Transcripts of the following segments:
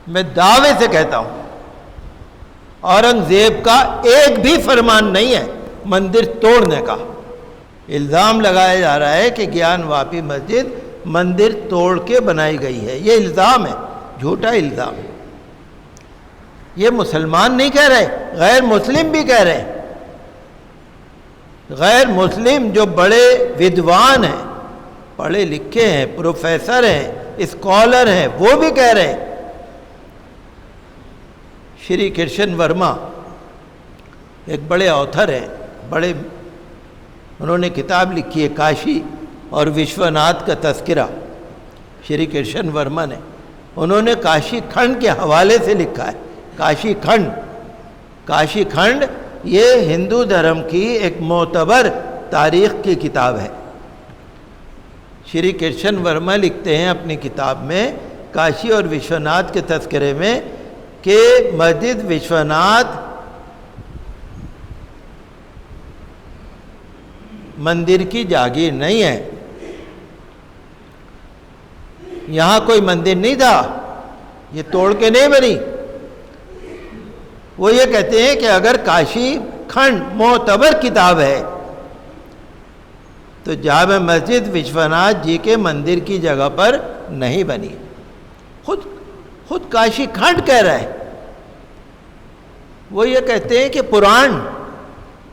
میں دعوے سے کہتا ہوں اورنگزیب کا ایک بھی فرمان نہیں ہے مندر توڑنے کا۔ الزام لگایا جا رہا ہے کہ گیان واپی مسجد مندر توڑ کے بنائی گئی ہے، یہ الزام ہے، جھوٹا الزام۔ یہ مسلمان نہیں کہہ رہے، غیر مسلم بھی کہہ رہے ہیں۔ غیر مسلم جو بڑے ودوان ہیں، پڑھے لکھے ہیں، پروفیسر ہیں، اسکالر ہیں، وہ بھی کہہ رہے ہیں۔ شری کرشن ورما ایک بڑے آتھر ہیں، انہوں نے کتاب لکھی ہے کاشی اور وشوناتھ کا تذکرہ، شری کرشن ورما نے۔ انہوں نے کاشی کھنڈ کے حوالے سے لکھا ہے۔ کاشی کھنڈ یہ ہندو دھرم کی ایک معتبر تاریخ کی کتاب ہے۔ شری کرشن ورما لکھتے ہیں اپنی کتاب میں کاشی اور وشوناتھ کے تذکرے میں کہ مسجد وشوناتھ مندر کی جاگیر نہیں ہے، یہاں کوئی مندر نہیں تھا، یہ توڑ کے نہیں بنی۔ وہ یہ کہتے ہیں کہ اگر کاشی کھنڈ معتبر کتاب ہے تو جامع مسجد وشوناتھ جی کے مندر کی جگہ پر نہیں بنی۔ خود کاشی کھنڈ کہہ رہا ہے۔ وہ یہ کہتے ہیں کہ پران،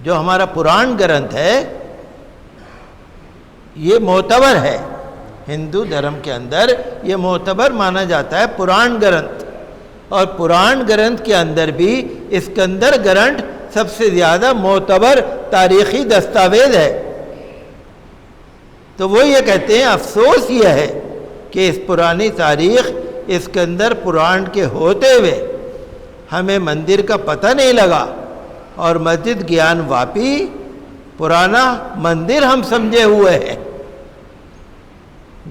جو ہمارا پران گرنتھ ہے، یہ معتبر ہے، ہندو دھرم کے اندر یہ معتبر مانا جاتا ہے پران گرنتھ، اور پران گرنتھ کے اندر بھی اسکندر گرنتھ سب سے زیادہ معتبر تاریخی دستاویز ہے۔ تو وہ یہ کہتے ہیں افسوس یہ ہے کہ اس پرانی تاریخ اسکندر پران کے ہوتے ہوئے ہمیں مندر کا پتہ نہیں لگا، اور مسجد گیان واپی پرانا مندر ہم سمجھے ہوئے ہیں۔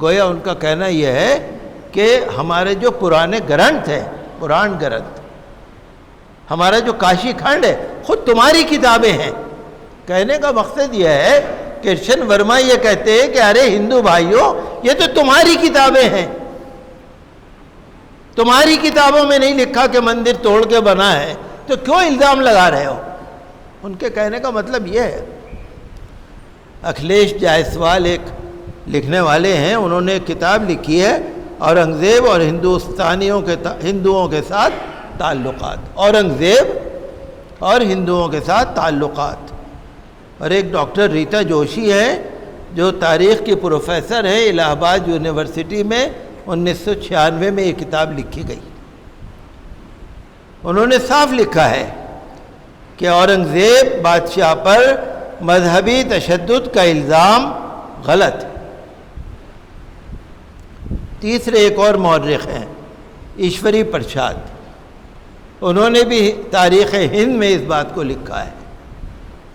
گویا ان کا کہنا یہ ہے کہ ہمارے جو پرانے گرنتھ ہیں، پران گرنتھ، ہمارا جو کاشی کھنڈ ہے، خود تمہاری کتابیں ہیں۔ کہنے کا مقصد یہ ہے، کرشن ورما یہ کہتے ہیں کہ ارے ہندو بھائیوں، یہ تو تمہاری کتابیں ہیں، تمہاری کتابوں میں نہیں لکھا کہ مندر توڑ کے بنا ہے، تو کیوں الزام لگا رہے ہو؟ ان کے کہنے کا مطلب یہ ہے۔ اکھلیش جائسوال ایک لکھنے والے ہیں، انہوں نے کتاب لکھی ہے اورنگزیب اور ہندوؤں کے ساتھ تعلقات، اورنگزیب اور ہندوؤں کے ساتھ تعلقات۔ اور ایک ڈاکٹر ریتا جوشی ہے جو تاریخ کی پروفیسر ہے الہ آباد یونیورسٹی میں، 1996 میں یہ کتاب لکھی گئی۔ انہوں نے صاف لکھا ہے کہ اورنگزیب بادشاہ پر مذہبی تشدد کا الزام غلط ہے۔ تیسرے ایک اور مورخ ہیں ایشوری پرساد، انہوں نے بھی تاریخ ہند میں اس بات کو لکھا ہے۔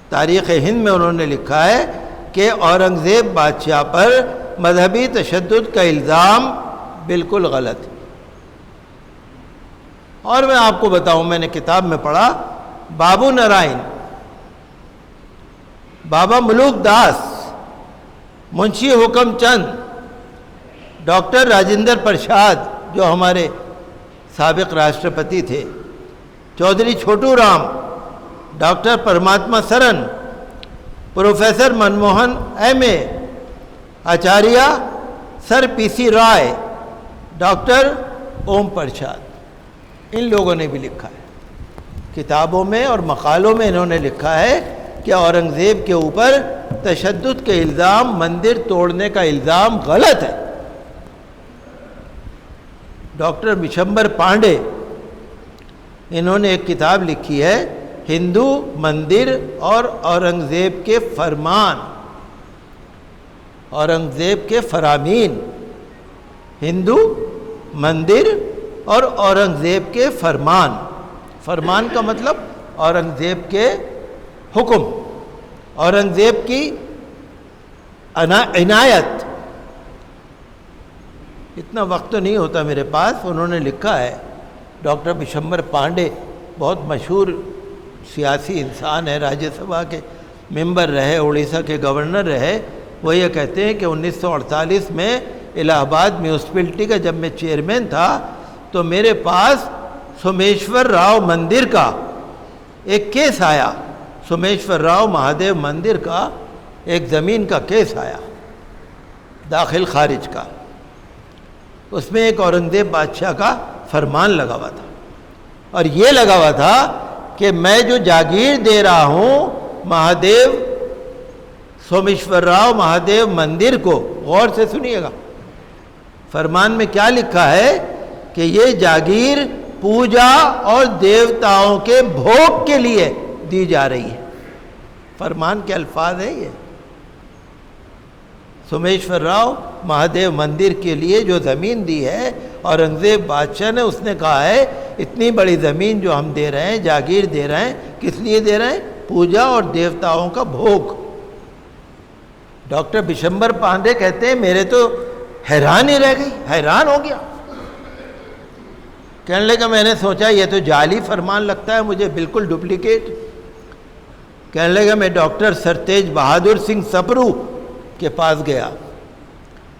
تاریخ ہند میں انہوں نے لکھا ہے کہ اورنگزیب بادشاہ پر مذہبی تشدد کا الزام بالکل غلط ہے۔ اور میں آپ کو بتاؤں، میں نے کتاب میں پڑھا، بابو نارائن، بابا ملوک داس، منشی حکم چند، ڈاکٹر راجندر پرساد جو ہمارے سابق راشٹرپتی تھے، چودھری چھوٹو رام، ڈاکٹر پرماتما سرن، پروفیسر منموہن ایم اے، آچاریہ سر پی سی رائے، ڈاکٹر اوم پرساد، ان لوگوں نے بھی لکھا ہے کتابوں میں اور مقالوں میں۔ انہوں نے لکھا ہے کہ اورنگزیب کے اوپر تشدد کے الزام، مندر توڑنے کا الزام غلط ہے۔ ڈاکٹر بشمبر پانڈے، انہوں نے ایک کتاب لکھی ہے ہندو مندر اور اورنگزیب کے فرمان، اورنگزیب کے فرامین، ہندو مندر اور اورنگزیب کے فرمان۔ فرمان کا مطلب اورنگزیب کے حکم، اورنگزیب کی عنایت۔ اتنا وقت تو نہیں ہوتا میرے پاس، انہوں نے لکھا ہے، ڈاکٹر بشمبر پانڈے بہت مشہور سیاسی انسان ہے، راجیہ سبھا کے ممبر رہے، اڑیسہ کے گورنر رہے۔ وہ یہ کہتے ہیں کہ 1948 میں الہ آباد میونسپلٹی کا جب میں چیئرمین تھا تو میرے پاس سومیشور راؤ مندر کا ایک کیس آیا، سومیشور راؤ مہادیو مندر کا ایک زمین کا کیس آیا، داخل خارج کا۔ اس میں ایک اورنگزیب بادشاہ کا فرمان لگا ہوا تھا، اور یہ لگا ہوا تھا کہ میں جو جاگیر دے رہا ہوں مہادیو سومیشور راؤ مہادیو مندر کو، غور سے سنیے گا، فرمان میں کیا لکھا ہے کہ یہ جاگیر پوجا اور دیوتاؤں کے بھوگ کے لیے دی جا رہی ہے۔ فرمان کے الفاظ ہیں یہ، سومیشور راؤ مہادیو مندر کے لیے جو زمین دی ہے اورنگزیب بادشاہ نے، اس نے کہا ہے اتنی بڑی زمین جو ہم دے رہے ہیں، جاگیر دے رہے ہیں، کس لیے دے رہے ہیں؟ پوجا اور دیوتاؤں کا بھوگ۔ ڈاکٹر بشمبر پانڈے کہتے ہیں میرے تو حیران ہی رہ گئی، حیران ہو گیا، کہنے لگا میں نے سوچا یہ تو جعلی فرمان لگتا ہے مجھے، بالکل ڈپلیکیٹ۔ کہنے لگا میں ڈاکٹر سرتیج بہادر سنگھ سپرو کے پاس گیا،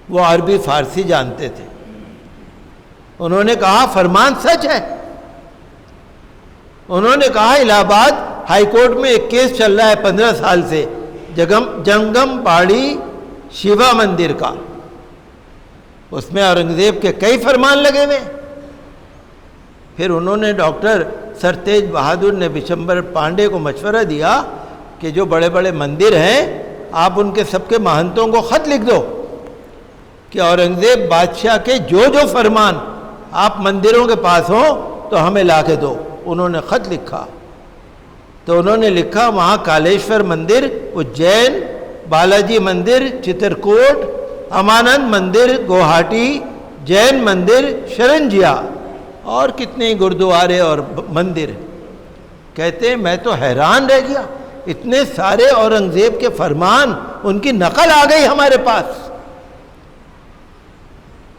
وہ عربی فارسی جانتے تھے، انہوں نے کہا فرمان سچ ہے۔ انہوں نے کہا الہ آباد ہائی کورٹ میں ایک کیس چل رہا ہے 15 سال سے جنگم باڑی شیوا مندر کا، اس میں اورنگزیب کے کئی فرمان لگے ہوئے۔ پھر انہوں نے ڈاکٹر سرتیج بہادر نے بشمبر پانڈے کو مشورہ دیا کہ جو بڑے بڑے مندر ہیں آپ ان کے سب کے مہنتوں کو خط لکھ دو کہ اورنگزیب بادشاہ کے جو جو فرمان آپ مندروں کے پاس ہوں تو ہمیں لا کے دو۔ انہوں نے خط لکھا، تو انہوں نے لکھا وہاں کالیشور مندر اجین، بالاجی مندر چترکوٹ، امانند مندر گوہاٹی، جین مندر شرنجیا، اور کتنے گردوارے اور مندر۔ کہتے ہیں میں تو حیران رہ گیا، اتنے سارے اورنگزیب کے فرمان، ان کی نقل آ گئی ہمارے پاس۔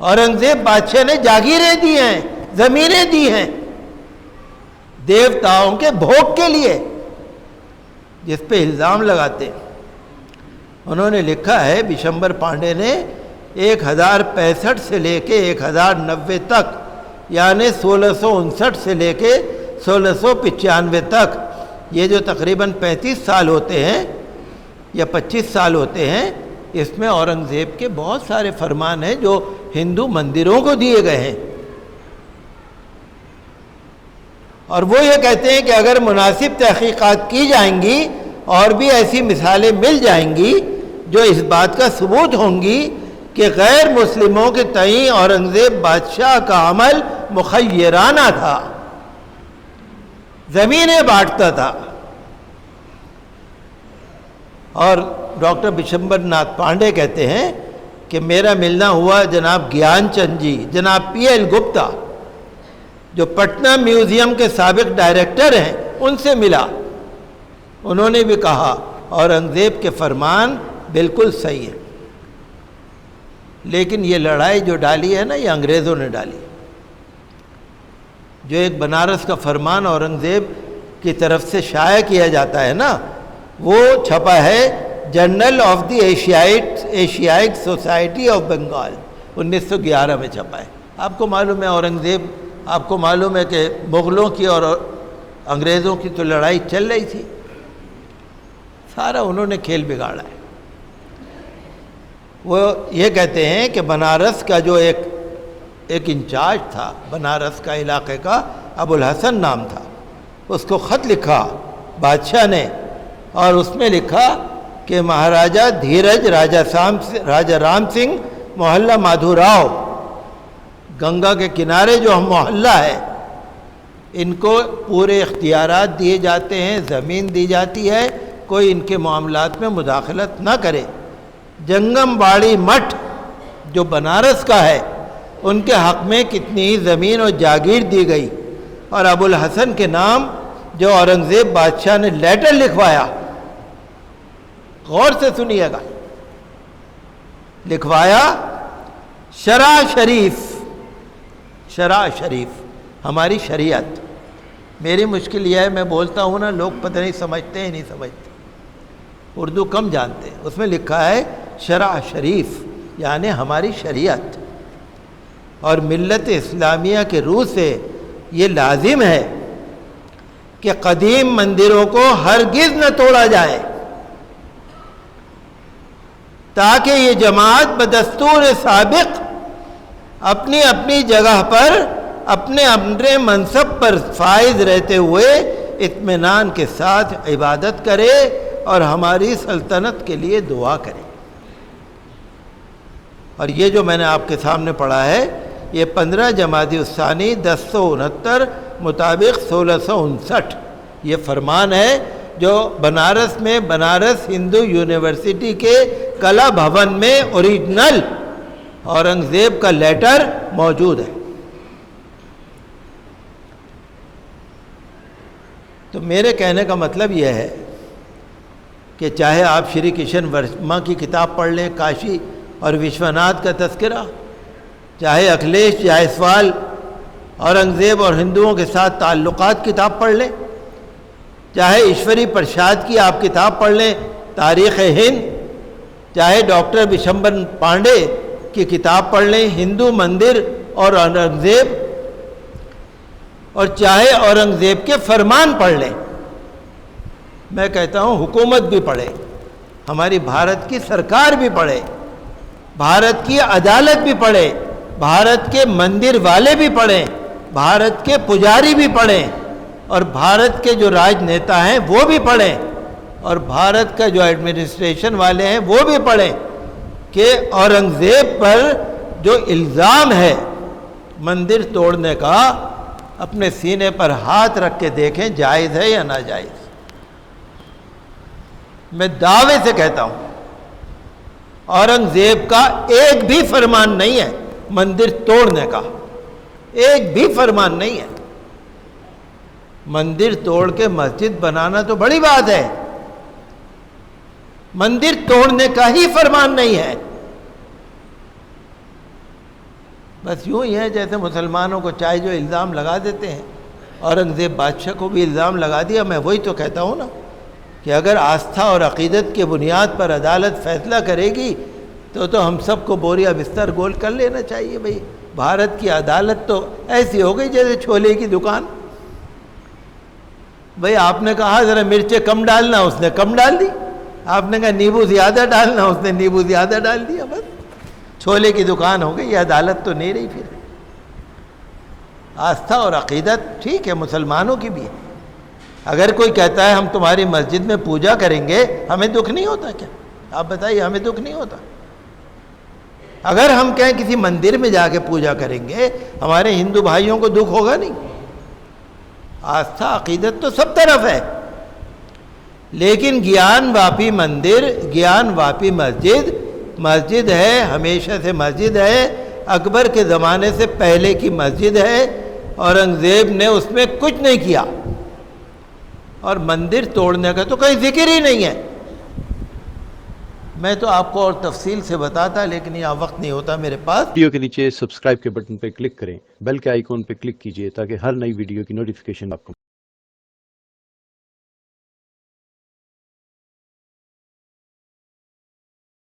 اورنگزیب بادشاہ نے جاگیریں دی ہیں، زمینیں دی ہیں دیوتاؤں کے بھوگ کے لیے، جس پہ الزام لگاتے ہیں۔ انہوں نے لکھا ہے بشمبر پانڈے نے 1065 سے لے کے 1090 تک، یعنی 1659 سے لے کے 1695 تک، یہ جو تقریباً 35 سال ہوتے ہیں یا 25 سال ہوتے ہیں، اس میں اورنگزیب کے بہت سارے فرمان ہیں جو ہندو مندروں کو دیے گئے ہیں۔ اور وہ یہ کہتے ہیں کہ اگر مناسب تحقیقات کی جائیں گی اور بھی ایسی مثالیں مل جائیں گی جو اس بات کا ثبوت ہوں گی کہ غیر مسلموں کے تئیں اورنگزیب بادشاہ کا عمل مخیرانہ تھا، زمینیں بانٹتا تھا۔ اور ڈاکٹر بشمبر ناتھ پانڈے کہتے ہیں کہ میرا ملنا ہوا جناب گیان چند جی، جناب پی ایل گپتا جو پٹنہ میوزیم کے سابق ڈائریکٹر ہیں، ان سے ملا۔ انہوں نے بھی کہا اورنگزیب کے فرمان بالکل صحیح ہے، لیکن یہ لڑائی جو ڈالی ہے نا، یہ انگریزوں نے ڈالی۔ جو ایک بنارس کا فرمان اورنگزیب کی طرف سے شائع کیا جاتا ہے نا، وہ چھپا ہے Journal of the Asiatic Society of Bengal, 1911 میں چھپا ہے۔ آپ کو معلوم ہے اورنگزیب، آپ کو معلوم ہے کہ مغلوں کی اور انگریزوں کی تو لڑائی چل رہی تھی، سارا انہوں نے کھیل بگاڑا ہے۔ وہ یہ کہتے ہیں کہ بنارس کا جو ایک انچارج تھا، بنارس کا علاقے کا، ابو الحسن نام تھا، اس کو خط لکھا بادشاہ نے، اور اس میں لکھا کہ مہاراجہ دھیرج راجہ رام سنگھ محلہ مادھوراؤ، گنگا کے کنارے جو ہم محلہ ہے، ان کو پورے اختیارات دیے جاتے ہیں، زمین دی جاتی ہے، کوئی ان کے معاملات میں مداخلت نہ کرے۔ جنگم باڑی مٹھ جو بنارس کا ہے، ان کے حق میں کتنی ہی زمین اور جاگیر دی گئی، اور ابو الحسن کے نام جو اورنگزیب بادشاہ نے لیٹر لکھوایا، غور سے سنیے گا، لکھوایا شرع شریف، ہماری شریعت۔ میری مشکل یہ ہے، میں بولتا ہوں نا، لوگ پتہ نہیں سمجھتے ہیں، نہیں سمجھتے، اردو کم جانتے ہیں۔ اس میں لکھا ہے شرع شریف، یعنی ہماری شریعت۔ اور ملت اسلامیہ کے روح سے یہ لازم ہے کہ قدیم مندروں کو ہرگز نہ توڑا جائے، تاکہ یہ جماعت بدستور سابق اپنی اپنی جگہ پر اپنے اپنے منصب پر فائز رہتے ہوئے اطمینان کے ساتھ عبادت کرے اور ہماری سلطنت کے لیے دعا کرے۔ اور یہ جو میں نے آپ کے سامنے پڑھا ہے، یہ 15 جمادی الثانی 1069 مطابق 1659 یہ فرمان ہے جو بنارس میں بنارس ہندو یونیورسٹی کے کلا بھون میں اوریجنل اورنگزیب کا لیٹر موجود ہے۔ تو میرے کہنے کا مطلب یہ ہے کہ چاہے آپ شری کشن ورما کی کتاب پڑھ لیں، کاشی اور وشوناتھ کا تذکرہ، چاہے اکھلیش جائسوال اورنگزیب اور ہندوؤں کے ساتھ تعلقات کتاب پڑھ لیں، چاہے ایشوری پرساد کی آپ کتاب پڑھ لیں تاریخ ہند، چاہے ڈاکٹر بشمبر پانڈے کی کتاب پڑھ لیں ہندو مندر اور اورنگزیب، اور چاہے اورنگزیب کے فرمان پڑھ لیں۔ میں کہتا ہوں حکومت بھی پڑھے، ہماری بھارت کی سرکار بھی پڑھے، بھارت کی عدالت بھی پڑھے، بھارت کے مندر والے بھی پڑھیں، بھارت کے پجاری بھی پڑھیں، اور بھارت کے جو راج نیتا ہیں وہ بھی پڑھیں، اور بھارت کا جو ایڈمنسٹریشن والے ہیں وہ بھی پڑھیں کہ اورنگزیب پر جو الزام ہے مندر توڑنے کا، اپنے سینے پر ہاتھ رکھ کے دیکھیں جائز ہے یا ناجائز۔ میں دعوے سے کہتا ہوں اورنگزیب کا ایک بھی فرمان نہیں ہے مندر توڑنے کا، ایک بھی فرمان نہیں ہے۔ مندر توڑ کے مسجد بنانا تو بڑی بات ہے، مندر توڑنے کا ہی فرمان نہیں ہے۔ بس یوں ہی ہے جیسے مسلمانوں کو چاہے جو الزام لگا دیتے ہیں، اورنگزیب بادشاہ کو بھی الزام لگا دیا۔ میں وہی تو کہتا ہوں نا کہ اگر آستھا اور عقیدت کے بنیاد پر عدالت فیصلہ کرے گی تو ہم سب کو بوریا بستر گول کر لینا چاہیے۔ بھئی بھارت کی عدالت تو ایسی ہو گئی جیسے چھولے کی دکان۔ بھئی آپ نے کہا ذرا مرچیں کم ڈالنا، اس نے کم ڈال دی، آپ نے کہا نیبو زیادہ ڈالنا، اس نے نیبو زیادہ ڈال دیا، بس چھولے کی دکان ہو گئی۔ یہ عدالت تو نہیں رہی پھر۔ آستھا اور عقیدت ٹھیک ہے مسلمانوں کی بھی ہے، اگر کوئی کہتا ہے ہم تمہاری مسجد میں پوجا کریں گے، ہمیں دکھ نہیں ہوتا کیا؟ آپ بتائیے، ہمیں دکھ نہیں ہوتا؟ اگر ہم کہیں کسی مندر میں جا کے پوجا کریں گے، ہمارے ہندو بھائیوں کو دکھ ہوگا نہیں؟ آستھا عقیدت تو سب طرف ہے، لیکن گیان واپی مندر، گیان واپی مسجد، مسجد ہے، ہمیشہ سے مسجد ہے، اکبر کے زمانے سے پہلے کی مسجد ہے، اورنگزیب نے اس میں کچھ نہیں کیا، اور مندر توڑنے کا تو کوئی ذکر ہی نہیں ہے۔ میں تو آپ کو اور تفصیل سے بتاتا، لیکن یہاں وقت نہیں ہوتا میرے پاس۔ ویڈیو کے نیچے سبسکرائب کے بٹن پہ کلک کریں، بیل کے آئیکن پہ کلک کیجئے تاکہ ہر نئی ویڈیو کی نوٹیفیکیشن آپ کو